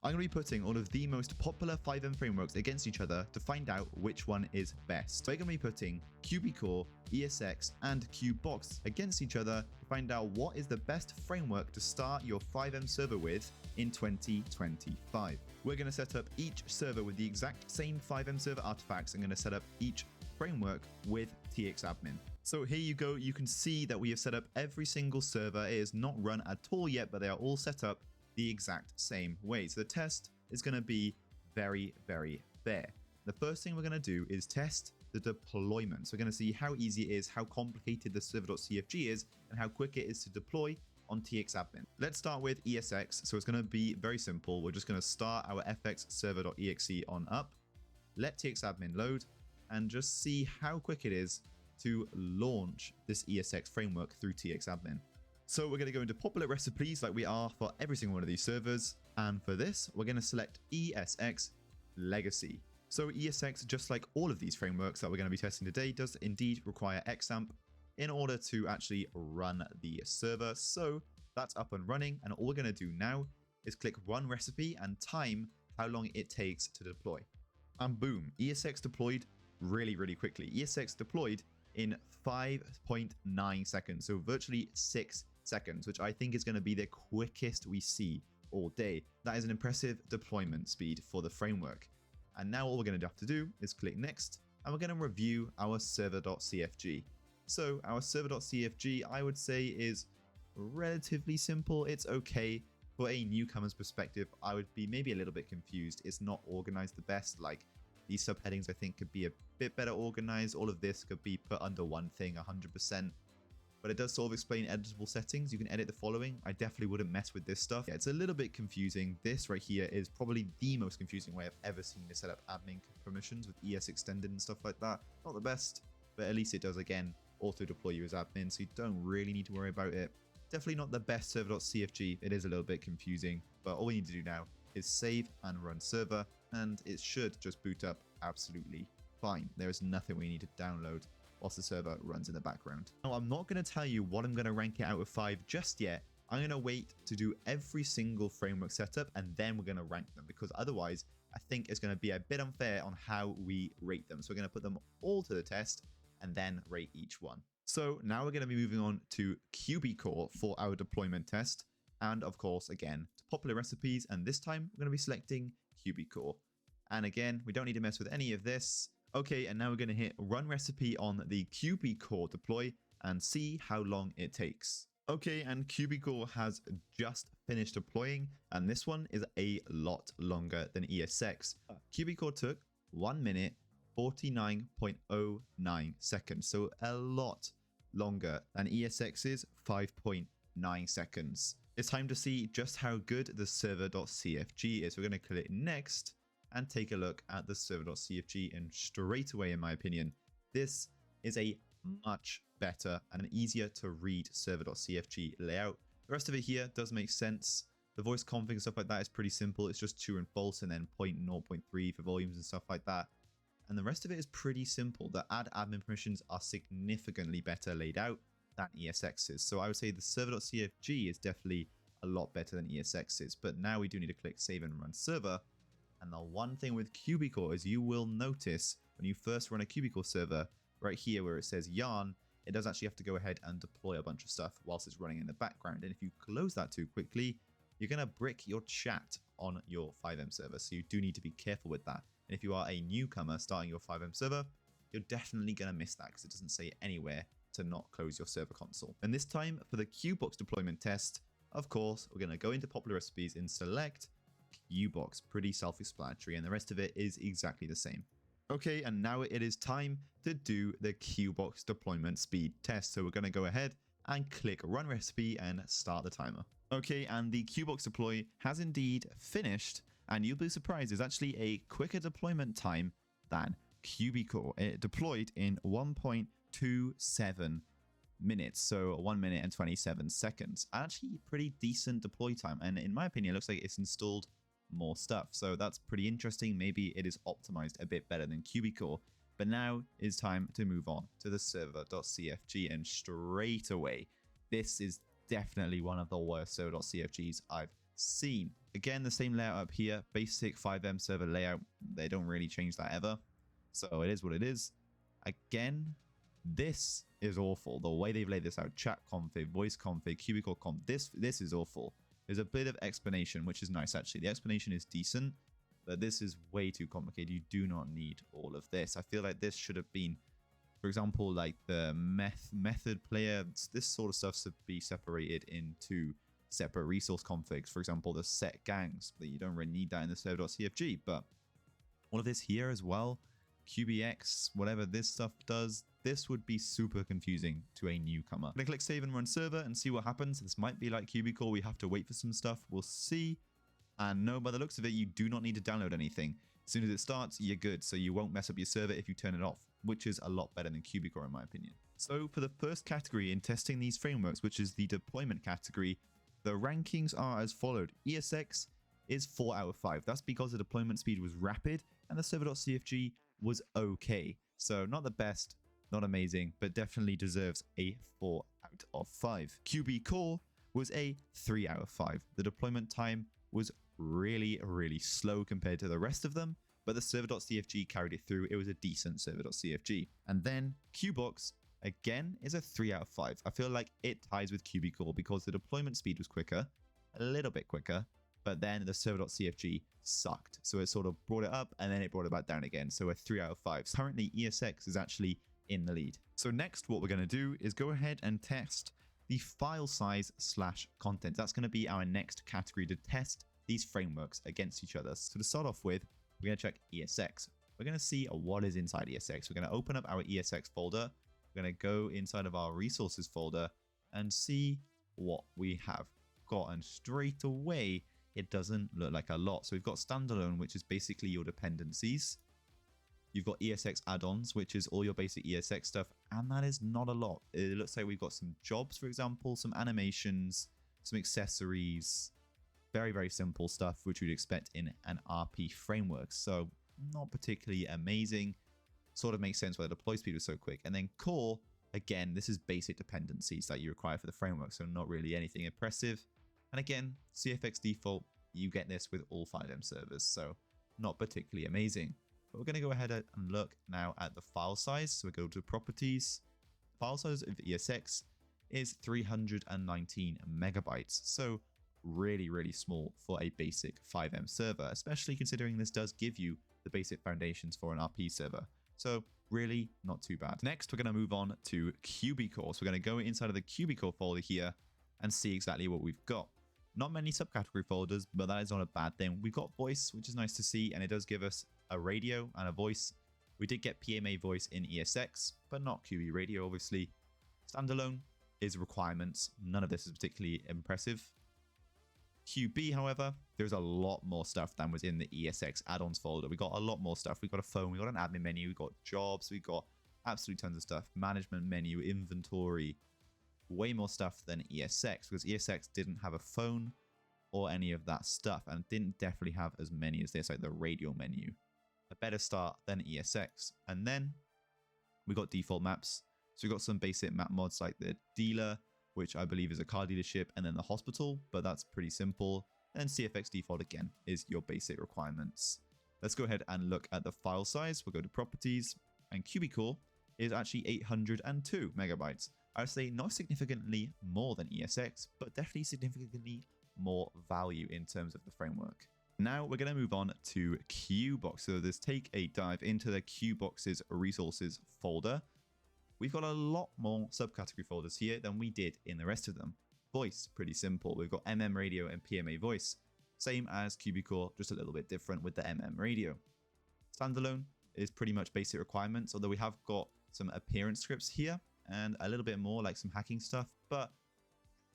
I'm going to be putting all of the most popular FiveM frameworks against each other to find out which one is best. We're going to be putting Qbcore, ESX, and Qbox against each other to find out what is the best framework to start your FiveM server with in 2025. We're going to set up each server with the exact same FiveM server artifacts. I'm going to set up each framework with TXadmin. So here you go. You can see that we have set up every single server. It is not run at all yet, but they are all set up the exact same way. So the test is going to be very, very fair. The first thing we're going to do is test the deployment. So we're going to see how easy it is, how complicated the server.cfg is, and how quick it is to deploy on TXadmin. Let's start with ESX. So it's going to be very simple. We're just going to start our fx server.exe on up, let TXadmin load, and just see how quick it is to launch this ESX framework through TXadmin. So we're going to go into popular recipes like we are for every single one of these servers. And for this, we're going to select ESX Legacy. So ESX, just like all of these frameworks that we're going to be testing today, does indeed require XAMPP in order to actually run the server. So that's up and running. And all we're going to do now is click run recipe and time how long it takes to deploy. And boom, ESX deployed really, really quickly. ESX deployed in 5.9 seconds. So virtually 6 seconds, which I think is going to be the quickest we see all day. That is an impressive deployment speed for the framework. And now all we're going to have to do is click next, and we're going to review our server.cfg. So our server.cfg, I would say, is relatively simple. It's okay. For a newcomer's perspective, I would be maybe a little bit confused. It's not organized the best. Like, these subheadings I think could be a bit better organized. All of this could be put under one thing 100%. But it does sort of explain editable settings. You can edit the following. I definitely wouldn't mess with this stuff. Yeah, it's a little bit confusing. This right here is probably the most confusing way I've ever seen to set up admin permissions with ES extended and stuff like that. Not the best, but at least it does, again, auto deploy you as admin, so you don't really need to worry about it. Definitely not the best server.cfg. It is a little bit confusing, but all we need to do now is save and run server, and it should just boot up absolutely fine. There is nothing we need to download whilst the server runs in the background. Now, I'm not going to tell you what I'm going to rank it out of 5 just yet. I'm going to wait to do every single framework setup, and then we're going to rank them, because otherwise I think it's going to be a bit unfair on how we rate them. So we're going to put them all to the test and then rate each one. So now we're going to be moving on to Qbcore for our deployment test. And of course, again, to popular recipes. And this time we're going to be selecting Qbcore. And again, we don't need to mess with any of this. Okay, and now we're going to hit run recipe on the Qbcore deploy and see how long it takes. Okay, and Qbcore has just finished deploying, and this one is a lot longer than ESX. Qbcore took 1 minute 49.09 seconds, so a lot longer than ESX's 5.9 seconds. It's time to see just how good the server.cfg is. We're going to click next and take a look at the server.cfg, and straight away, in my opinion, this is a much better and an easier to read server.cfg layout. The rest of it here does make sense. The voice config and stuff like that is pretty simple. It's just true and false, and then 0.0.3 for volumes and stuff like that. And the rest of it is pretty simple. The add admin permissions are significantly better laid out than ESX's. So I would say the server.cfg is definitely a lot better than ESX's. But now we do need to click save and run server. And the one thing with Qbcore is you will notice when you first run a Qbcore server, right here where it says yarn, it does actually have to go ahead and deploy a bunch of stuff whilst it's running in the background. And if you close that too quickly, you're going to brick your chat on your FiveM server. So you do need to be careful with that. And if you are a newcomer starting your FiveM server, you're definitely going to miss that because it doesn't say anywhere to not close your server console. And this time for the Qbox deployment test, of course, we're going to go into popular recipes and select Qbox. Pretty self-explanatory, and the rest of it is exactly the same. Okay, and now it is time to do the Qbox deployment speed test. So we're going to go ahead and click run recipe and start the timer. Okay, and the Qbox deploy has indeed finished, and you'll be surprised, it's actually a quicker deployment time than Qbcore. It deployed in 1.27 minutes, so 1 minute and 27 seconds. Actually, pretty decent deploy time, and in my opinion, it looks like it's installed more stuff, so that's pretty interesting. Maybe it is optimized a bit better than Qbcore. But now it's time to move on to the server.cfg, and straight away, this is definitely one of the worst server.cfgs I've seen. Again, the same layout up here, basic FiveM server layout. They don't really change that ever. So it is what it is. Again, this is awful. The way they've laid this out, chat config, voice config, cubicle config, this is awful. There's a bit of explanation, which is nice actually. The explanation is decent, but this is way too complicated. You do not need all of this. I feel like this should have been, for example, like the method player, this sort of stuff should be separated into separate resource configs. For example, the set gangs, that you don't really need that in the server.cfg, but all of this here as well, Qbox, whatever this stuff does, this would be super confusing to a newcomer. I'm gonna click save and run server and see what happens. This might be like Qbicore, we have to wait for some stuff, we'll see. And no, by the looks of it, you do not need to download anything. As soon as it starts, you're good, so you won't mess up your server if you turn it off, which is a lot better than Qbicore in my opinion. So for the first category in testing these frameworks, which is the deployment category, the rankings are as followed. ESX is 4 out of 5. That's because the deployment speed was rapid and the server.cfg was okay. So not the best, not amazing, but definitely deserves a 4 out of 5. Qbicore was a 3 out of 5. The deployment time was really slow compared to the rest of them, but the server.cfg carried it through. It was a decent server.cfg. And then Qbox, again, is a 3 out of 5. I feel like it ties with Qbicore because the deployment speed was quicker, a little bit quicker, but then the server.cfg sucked. So it sort of brought it up and then it brought it back down again. So a 3 out of 5. So currently ESX is actually in the lead. So next, what we're going to do is go ahead and test the file size / content. That's going to be our next category to test these frameworks against each other. So to start off with, we're going to check ESX. We're going to see what is inside ESX. We're going to open up our ESX folder. We're going to go inside of our resources folder and see what we have got. And straight away, it doesn't look like a lot. So we've got standalone, which is basically your dependencies. You've got ESX add-ons, which is all your basic ESX stuff. And that is not a lot. It looks like we've got some jobs, for example, some animations, some accessories, very simple stuff, which you'd expect in an RP framework. So not particularly amazing. Sort of makes sense why the deploy speed was so quick. And then core, again, this is basic dependencies that you require for the framework. So not really anything impressive. And again, CFX default, you get this with all FiveM servers. So not particularly amazing. But we're going to go ahead and look now at the file size. So we go to properties. File size of ESX is 319 megabytes. So really small for a basic FiveM server, especially considering this does give you the basic foundations for an RP server. So really not too bad. Next, we're going to move on to Qbicore. So we're going to go inside of the Qbicore folder here and see exactly what we've got. Not many subcategory folders, but that is not a bad thing. We've got voice, which is nice to see, and it does give us a radio and a voice. We did get PMA voice in ESX, but not QB radio, obviously. Standalone is requirements. None of this is particularly impressive. QB, however, there's a lot more stuff than was in the ESX add-ons folder. We got a lot more stuff. We got a phone, we got an admin menu, we got jobs, we got absolutely tons of stuff. Management menu, inventory, way more stuff than ESX because ESX didn't have a phone or any of that stuff and didn't definitely have as many as this, like the radio menu. A better start than ESX. And then we got default maps. So we got some basic map mods like the dealer, which I believe is a car dealership, and then the hospital, but that's pretty simple. And CFX default again is your basic requirements. Let's go ahead and look at the file size. We'll go to properties, and Qbicore is actually 802 megabytes. I would say not significantly more than ESX, but definitely significantly more value in terms of the framework. Now we're going to move on to Qbox. So let's take a dive into the Qbox's resources folder. We've got a lot more subcategory folders here than we did in the rest of them. Voice, pretty simple. We've got MM radio and PMA voice. Same as Qbicore, just a little bit different with the MM radio. Standalone is pretty much basic requirements, although we have got some appearance scripts here and a little bit more like some hacking stuff, but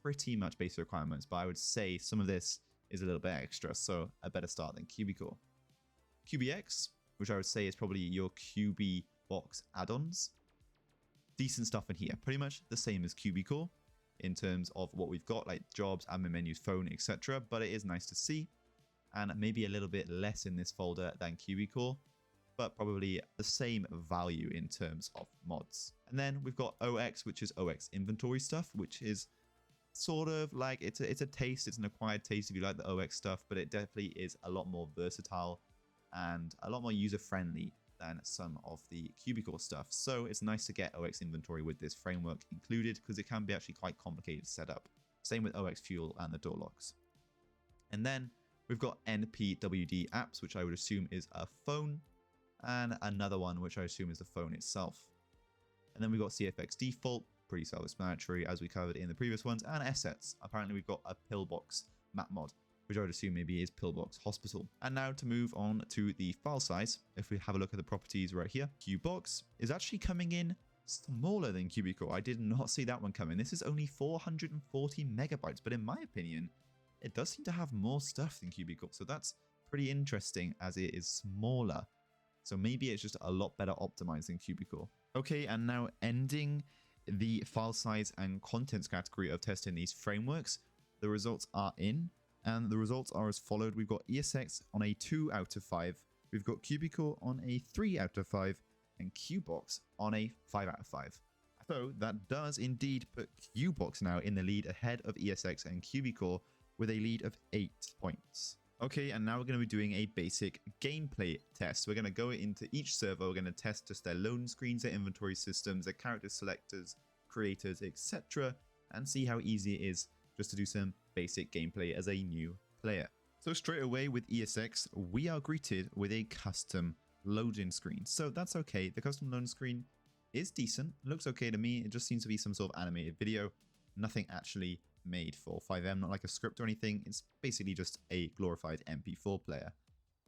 pretty much basic requirements. But I would say some of this is a little bit extra, so a better start than Qbicore. Qbx, which I would say is probably your Qbox add-ons. Decent stuff in here, pretty much the same as Qbicore in terms of what we've got, like jobs, admin menus, phone, etc. But it is nice to see, and maybe a little bit less in this folder than Qbicore, but probably the same value in terms of mods. And then we've got OX, which is OX inventory stuff, which is sort of like it's a taste. It's an acquired taste if you like the OX stuff, but it definitely is a lot more versatile and a lot more user-friendly than some of the Qbicore stuff. So it's nice to get OX inventory with this framework included because it can be actually quite complicated to set up. Same with OX Fuel and the door locks. And then we've got NPWD apps, which I would assume is a phone, and another one which I assume is the phone itself. And then we've got CFX default, pretty self-explanatory as we covered in the previous ones, and assets. Apparently we've got a Pillbox map mod, which I would assume maybe is Pillbox Hospital. And now to move on to the file size, if we have a look at the properties right here, Qbox is actually coming in smaller than Qbicore. I did not see that one coming. This is only 440 megabytes, but in my opinion, it does seem to have more stuff than Qbicore. So that's pretty interesting as it is smaller. So maybe it's just a lot better optimized than Qbicore. Okay, and now ending the file size and contents category of testing these frameworks, the results are in. And the results are as followed. We've got ESX on a 2 out of 5. We've got Qbicore on a 3 out of 5. And Qbox on a 5 out of 5. So that does indeed put Qbox now in the lead ahead of ESX and Qbicore with a lead of 8 points. Okay, and now we're going to be doing a basic gameplay test. We're going to go into each server. We're going to test just their loading screens, their inventory systems, their character selectors, creators, etc. and see how easy it is just to do some basic gameplay as a new player. So straight away with ESX, we are greeted with a custom loading screen. So that's okay. The custom loading screen is decent. Looks okay to me. It just seems to be some sort of animated video. Nothing actually made for FiveM, not like a script or anything. It's basically just a glorified MP4 player.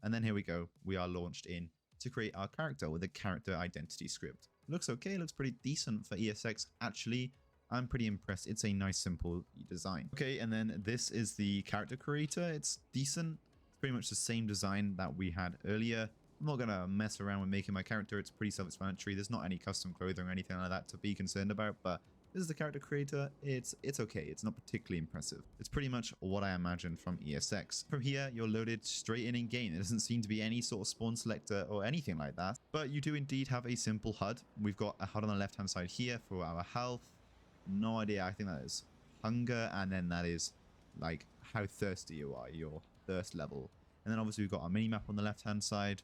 And then here we go. We are launched in to create our character with a character identity script. Looks okay. Looks pretty decent for ESX. Actually, I'm pretty impressed. It's a nice, simple design. Okay, and then this is the character creator. It's decent. It's pretty much the same design that we had earlier. I'm not going to mess around with making my character. It's pretty self-explanatory. There's not any custom clothing or anything like that to be concerned about, but this is the character creator. It's okay. It's not particularly impressive. It's pretty much what I imagined from ESX. From here, you're loaded straight in game. There doesn't seem to be any sort of spawn selector or anything like that, but you do indeed have a simple HUD. We've got a HUD on the left-hand side here for our health. No idea. I think that is hunger, and then that is like how thirsty you are, your thirst level. And then obviously we've got our mini-map on the left-hand side.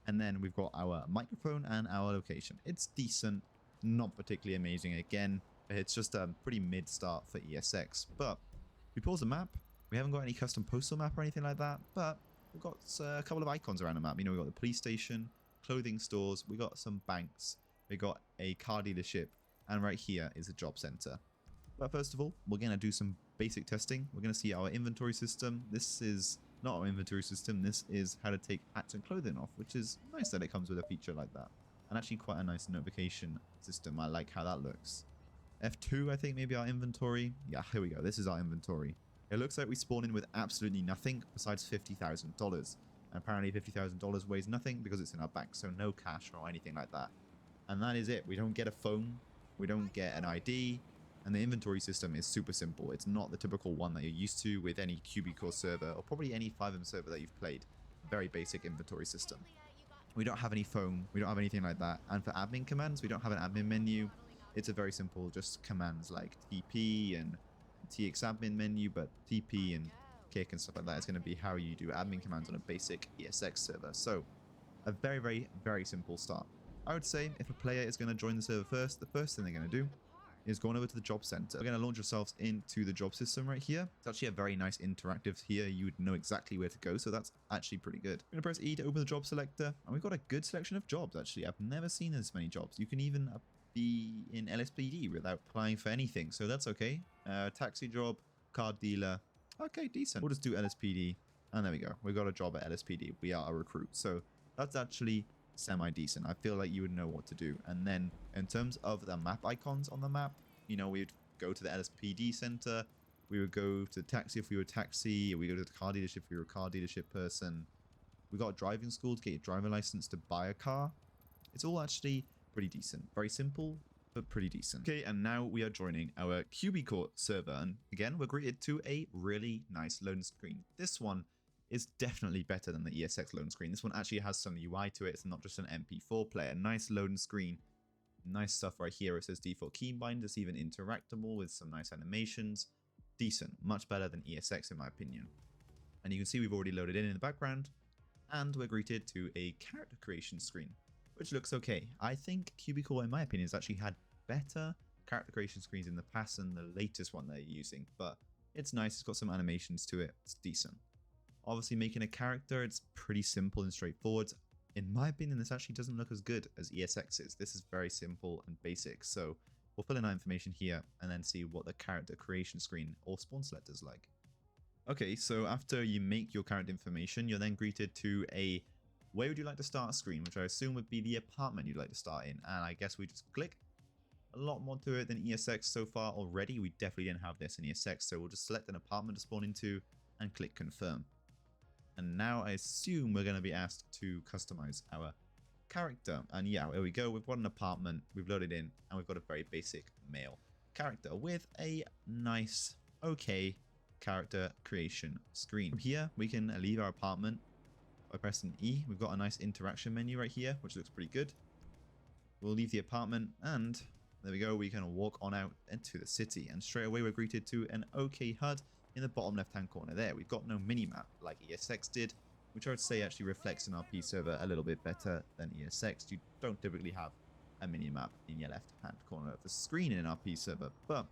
And then we've got our microphone and our location. It's decent, not particularly amazing. Again, it's just a pretty mid start for ESX. But we pause the map. We haven't got any custom postal map or anything like that. But we've got a couple of icons around the map. You know, we've got the police station, clothing stores. We got some banks. We got a car dealership. And right here is a job center. But first of all, we're going to do some basic testing. We're going to see our inventory system. This is not our inventory system. This is how to take hats and clothing off, which is nice that it comes with a feature like that. And actually quite a nice notification system. I like how that looks. F2, I think maybe our inventory. Yeah, here we go. This is our inventory. It looks like we spawn in with absolutely nothing besides $50,000. And apparently $50,000 weighs nothing because it's in our bank. So no cash or anything like that. And that is it. We don't get a phone. We don't get an ID. And the inventory system is super simple. It's not the typical one that you're used to with any Qbicore server or probably any FiveM server that you've played. Very basic inventory system. We don't have any phone. We don't have anything like that. And for admin commands, we don't have an admin menu. It's a very simple, just commands like TP and TXadmin menu, but TP and kick and stuff like that is going to be how you do admin commands on a basic ESX server. So a very, very, very simple start. I would say if a player is going to join the server first, the first thing they're going to do is going over to the job center. We're going to launch yourselves into the job system right here. It's actually a very nice interactive here. You would know exactly where to go, so that's actually pretty good. We're going to press E to open the job selector, and we've got a good selection of jobs, actually. I've never seen this many jobs. You can even be in LSPD without applying for anything, so that's okay. Taxi job, car dealer. Okay, decent. We'll just do LSPD, and there we go. We got a job at LSPD. We are a recruit, so that's actually semi-decent. I feel like you would know what to do. And then in terms of the map icons on the map, you know, we'd go to the LSPD center, we would go to taxi if we were taxi, we go to the car dealership if we were a car dealership person. We got driving school to get your driving license to buy a car. It's all actually pretty decent. Very simple, but pretty decent. Okay, and now we are joining our Qbicore server. And again, we're greeted to a really nice loading screen. This one is definitely better than the ESX loading screen. This one actually has some UI to it. It's not just an MP4 player. Nice loading screen. Nice stuff right here. It says default keybind. It's even interactable with some nice animations. decent, much better than ESX in my opinion. And you can see we've already loaded in the background, and we're greeted to a character creation screen, which looks okay. I think Qbox, in my opinion, has actually had better character creation screens in the past than the latest one they're using, but it's nice. It's got some animations to it. It's decent. Obviously, making a character, it's pretty simple and straightforward. In my opinion, this actually doesn't look as good as ESX's. This is very simple and basic, so we'll fill in our information here and then see what the character creation screen or spawn select is like. Okay, so after you make your character information, you're then greeted to a where would you like to start screen, which I assume would be the apartment you'd like to start in. And I guess we just click. A lot more to it than ESX so far already. We definitely didn't have this in ESX, so we'll just select an apartment to spawn into and click confirm. And now I assume we're going to be asked to customize our character. And yeah, here we go. We've got an apartment, we've loaded in, and we've got a very basic male character with a nice, okay character creation screen. From here, we can leave our apartment by pressing E. We've got a nice interaction menu right here, which looks pretty good. We'll leave the apartment, and there we go. We can walk on out into the city, and straight away we're greeted to an OK HUD in the bottom left-hand corner there. We've got no minimap like ESX did, which I would say actually reflects an RP server a little bit better than ESX. You don't typically have a minimap in your left-hand corner of the screen in an RP server, but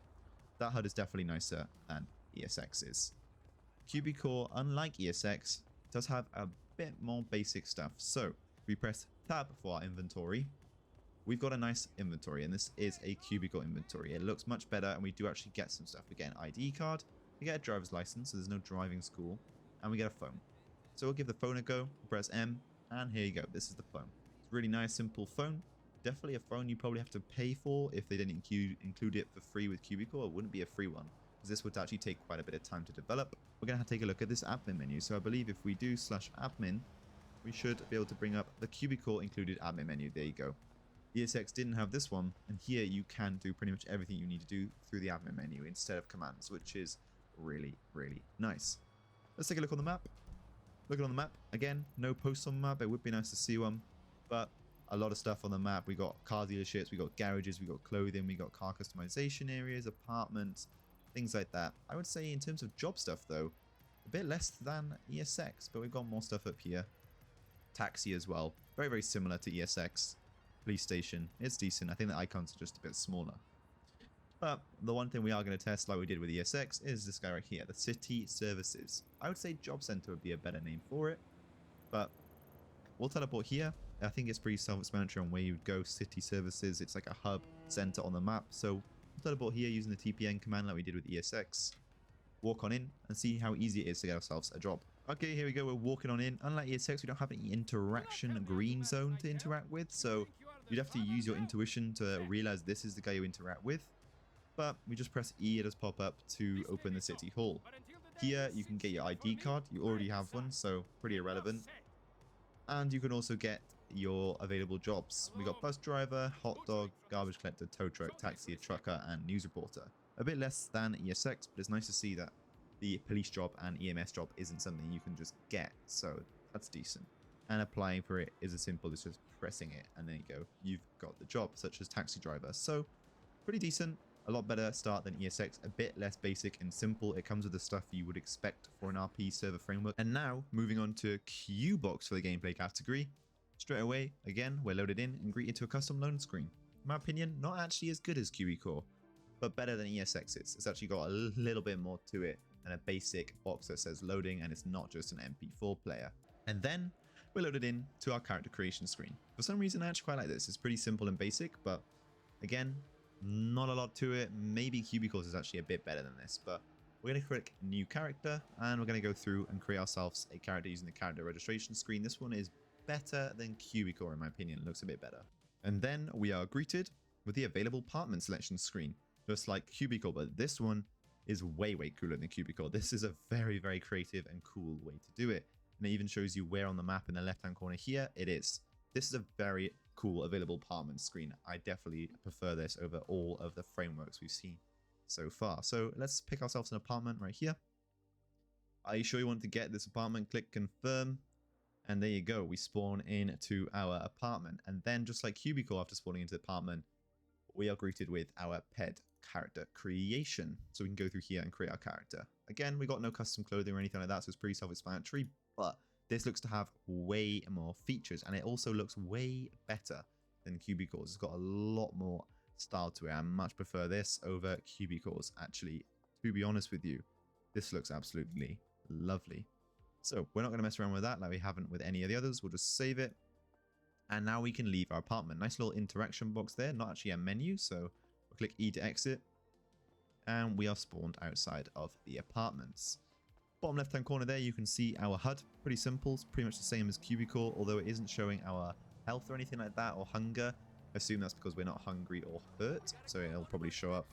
that HUD is definitely nicer than ESX's. Qbox, unlike ESX, does have a bit more basic stuff. So we press tab for our inventory. We've got a nice inventory, and this is a Qbox inventory. It looks much better, and we do actually get some stuff. We get an ID card, we get a driver's license, so there's no driving school, and we get a phone. So we'll give the phone a go, press M, and here you go. This is the phone. It's a really nice, simple phone. Definitely a phone you probably have to pay for if they didn't include it for free with Qbox. It wouldn't be a free one, because this would actually take quite a bit of time to develop. We're going to have to take a look at this admin menu. So I believe if we do /admin, we should be able to bring up the Qbox included admin menu. There you go. ESX didn't have this one, and here you can do pretty much everything you need to do through the admin menu instead of commands, which is really, really nice. Let's take a look on the map. Looking on the map, again, no posts on the map. It would be nice to see one, but a lot of stuff on the map. We got car dealerships, we got garages, we got clothing, we got car customization areas, apartments, things like that. I would say in terms of job stuff, though, a bit less than ESX, but we've got more stuff up here. Taxi as well. Very, very similar to ESX. Police station. It's decent. I think the icons are just a bit smaller. But the one thing we are going to test, like we did with ESX, is this guy right here, the city services. I would say job center would be a better name for it, but we'll teleport here. I think it's pretty self-explanatory on where you'd go. City services. It's like a hub center on the map. So we'll teleport here using the TPN command like we did with ESX. Walk on in and see how easy it is to get ourselves a job. Okay, here we go. We're walking on in. Unlike ESX, we don't have any interaction green zone to interact with, so you'd have to use your intuition to realize this is the guy you interact with. But we just press E, it does pop up to open the city hall. Here, you can get your ID card. You already have one, so pretty irrelevant. And you can also get your available jobs. We got bus driver, hot dog, garbage collector, tow truck, taxi, trucker, and news reporter. A bit less than ESX, but it's nice to see that the police job and EMS job isn't something you can just get, so that's decent. And applying for it is as simple as just pressing it, and there you go, you've got the job, such as taxi driver. So pretty decent, a lot better start than ESX, a bit less basic and simple. It comes with the stuff you would expect for an RP server framework. And now moving on to Qbox for the gameplay category. Straight away, again, we're loaded in and greeted to a custom load screen. In my opinion, not actually as good as Qbox, but better than ESX's. It's actually got a little bit more to it and a basic box that says loading, and it's not just an MP4 player. And then we're loaded in to our character creation screen. For some reason, I actually quite like this. It's pretty simple and basic, but again, not a lot to it. Maybe Qbox is actually a bit better than this, but we're going to click new character, and we're going to go through and create ourselves a character using the character registration screen. This one is better than Qbox in my opinion. It looks a bit better. And then we are greeted with the available apartment selection screen, just like Qbox, but this one is way cooler than Qbox. This is a very, very creative and cool way to do it. And it even shows you where on the map in the left-hand corner here it is. This is a very cool available apartment screen. I definitely prefer this over all of the frameworks we've seen so far. So let's pick ourselves an apartment right here. Are you sure you want to get this apartment? Click confirm. And there you go. We spawn into our apartment. And then just like Qbox, after spawning into the apartment, we are greeted with our pet character creation. So we can go through here and create our character. Again, we got no custom clothing or anything like that, so it's pretty self-explanatory, but this looks to have way more features, and it also looks way better than Qbcores. It's got a lot more style to it. I much prefer this over Qbcores, actually. To be honest with you, this looks absolutely lovely. So we're not going to mess around with that like we haven't with any of the others. We'll just save it. And now we can leave our apartment. Nice little interaction box there, not actually a menu. So we'll click E to exit. And we are spawned outside of the apartments. Bottom left hand corner there, you can see our HUD. Pretty simple. It's pretty much the same as Qbcore, although it isn't showing our health or anything like that, or hunger. I assume that's because we're not hungry or hurt. So it'll probably show up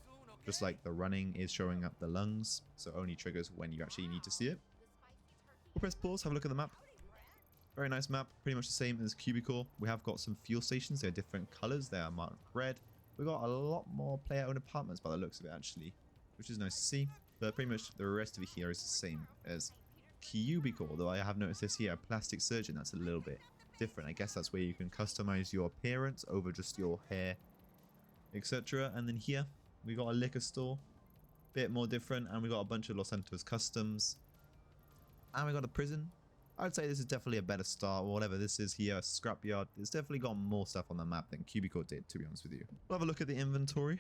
just like the running is showing up the lungs. So only triggers when you actually need to see it. We'll press pause, have a look at the map. Very nice map, pretty much the same as Qbcore. We have got some fuel stations, they're different colors, they are marked red. We've got a lot more player-owned apartments by the looks of it actually, which is nice to see. But pretty much the rest of it here is the same as Qbcore, though I have noticed this here, a plastic surgeon, that's a little bit different. I guess that's where you can customize your appearance over just your hair, etc. And then here, we got a liquor store, bit more different, and we got a bunch of Los Santos customs. And we got a prison. I'd say this is definitely a better start, or whatever this is here, a scrapyard. It's definitely got more stuff on the map than Qbcore did, to be honest with you. We'll have a look at the inventory.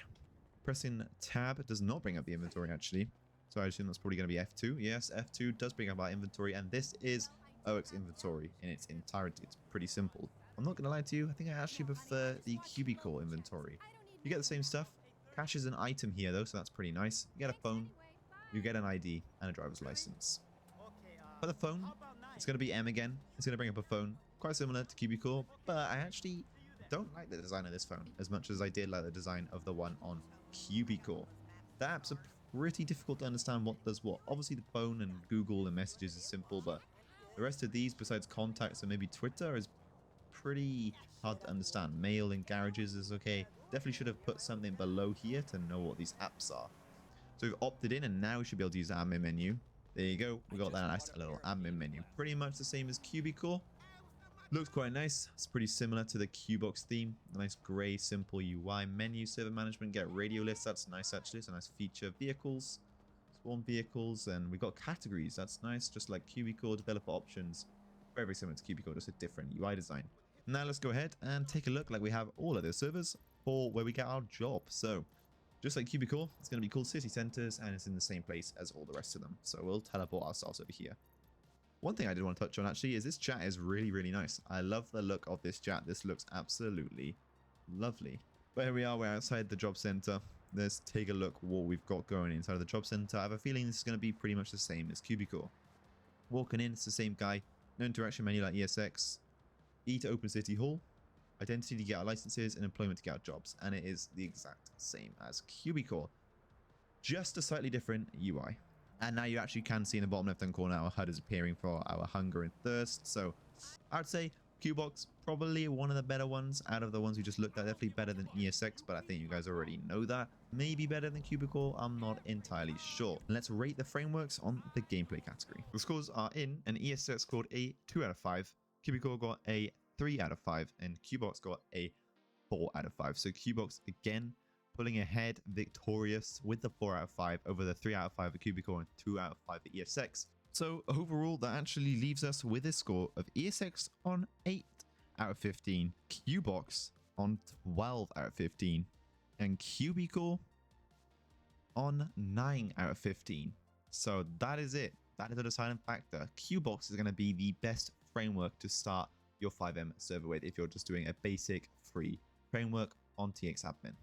Pressing tab does not bring up the inventory, actually. So I assume that's probably going to be F2. Yes, F2 does bring up our inventory, and this is OX inventory in its entirety. It's pretty simple. I'm not going to lie to you, I think I actually prefer the Qbcore inventory. You get the same stuff. Cash is an item here, though, so that's pretty nice. You get a phone, you get an ID, and a driver's license. For the phone, it's going to be M again. It's going to bring up a phone, quite similar to Qbcore, but I actually don't like the design of this phone as much as I did like the design of the one on Qbcore. The apps are pretty difficult to understand what does what. Obviously the phone and Google and messages is simple, but the rest of these, besides contacts and maybe Twitter, is pretty hard to understand. Mail and garages is okay. Definitely should have put something below here to know what these apps are. So we've opted in, and now we should be able to use the admin menu. There you go. We got that nice little admin menu. Pretty much the same as Qbcore. Looks quite nice. It's pretty similar to the Qbox theme. Nice grey, simple UI menu. Server management, get radio lists. That's nice actually. It's a nice feature. Vehicles, spawn vehicles, and we got categories. That's nice. Just like Qbcore, developer options. Very, very similar to Qbcore, just a different UI design. Now let's go ahead and take a look like we have all of those servers for where we get our job. So just like Qbcore, it's going to be called City Centers, and it's in the same place as all the rest of them. So we'll teleport ourselves over here. One thing I did want to touch on actually is this chat is really, really nice. I love the look of this chat. This looks absolutely lovely. But here we are, we're outside the job center. Let's take a look what we've got going inside of the job center. I have a feeling this is going to be pretty much the same as Qbcore. Walking in, it's the same guy. No interaction menu like ESX. E to open City Hall. Identity to get our licenses, and employment to get our jobs. And it is the exact same as Qbcore. Just a slightly different UI. And now you actually can see in the bottom left hand corner our HUD is appearing for our hunger and thirst. So I would say Qbox probably one of the better ones out of the ones we just looked at. Definitely better than ESX, but I think you guys already know that. Maybe better than Qbcore, I'm not entirely sure. Let's rate the frameworks on the gameplay category. The scores are in, and ESX scored a 2 out of 5. Qbcore got a 3 out of 5, and Qbox got a 4 out of 5. So Qbox again pulling ahead, victorious with the 4 out of 5 over the 3 out of 5 at Qbcore and 2 out of 5 at ESX. So overall, that actually leaves us with a score of ESX on 8 out of 15, Qbox on 12 out of 15, and Qbcore on 9 out of 15. So that is it. That is the deciding factor. Qbox is going to be the best framework to start your FiveM server with if you're just doing a basic free framework on TX Admin.